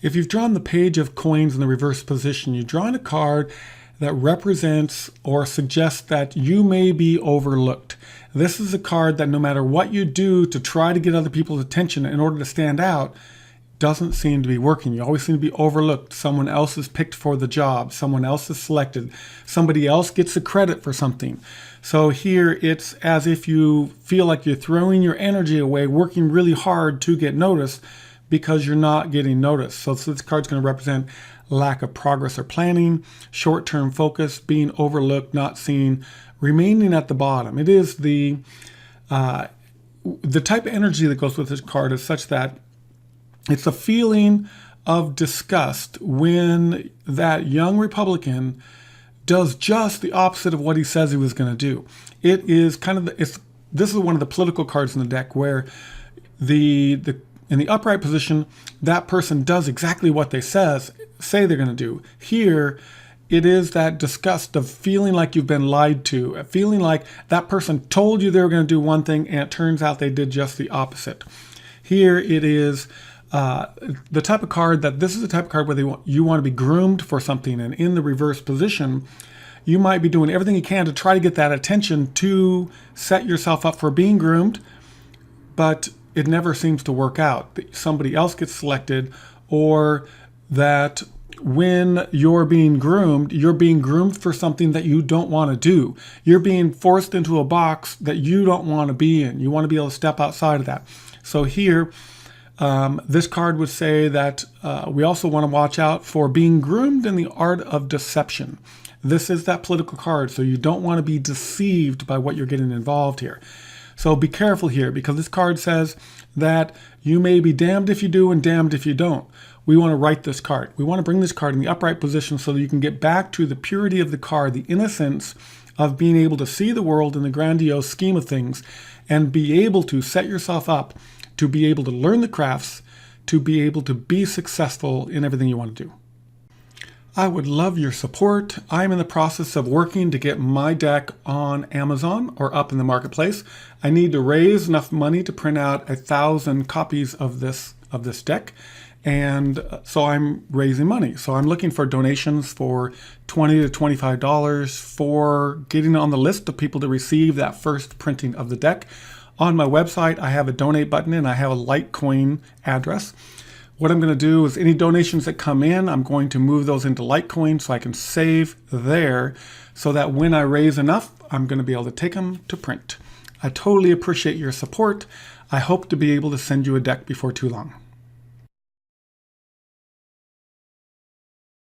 If you've drawn the page of coins in the reverse position, you've drawn a card that represents or suggests that you may be overlooked. This is a card that no matter what you do to try to get other people's attention in order to stand out, doesn't seem to be working. You always seem to be overlooked. Someone else is picked for the job. Someone else is selected. Somebody else gets the credit for something. So here it's as if you feel like you're throwing your energy away, working really hard to get noticed because you're not getting noticed. So this card's going to represent lack of progress or planning, short-term focus, being overlooked, not seen, remaining at the bottom. It is the type of energy that goes with this card is such that it's a feeling of disgust when that young Republican does just the opposite of what he says he was going to do. It is kind of this is one of the political cards in the deck where in the upright position, that person does exactly what they say they're going to do. Here, it is that disgust of feeling like you've been lied to, feeling like that person told you they were going to do one thing and it turns out they did just the opposite. Here it is the type of card this is the type of card where you want to be groomed for something, and in the reverse position, you might be doing everything you can to try to get that attention to set yourself up for being groomed, but it never seems to work out. Somebody else gets selected, or that when you're being groomed for something that you don't want to do. You're being forced into a box that you don't want to be in. You want to be able to step outside of that. So here, this card would say that we also want to watch out for being groomed in the art of deception. This is that political card, so you don't want to be deceived by what you're getting involved here. So be careful here, because this card says that you may be damned if you do and damned if you don't. We want to write this card. We want to bring this card in the upright position so that you can get back to the purity of the card, the innocence of being able to see the world in the grandiose scheme of things and be able to set yourself up to be able to learn the crafts, to be able to be successful in everything you want to do. I would love your support. I'm in the process of working to get my deck on Amazon or up in the marketplace. I need to raise enough money to print out 1,000 copies of this deck. And so I'm raising money. So I'm looking for donations for $20 to $25 for getting on the list of people to receive that first printing of the deck. On my website, I have a donate button and I have a Litecoin address. What I'm going to do is any donations that come in, I'm going to move those into Litecoin so I can save there so that when I raise enough, I'm going to be able to take them to print. I totally appreciate your support. I hope to be able to send you a deck before too long.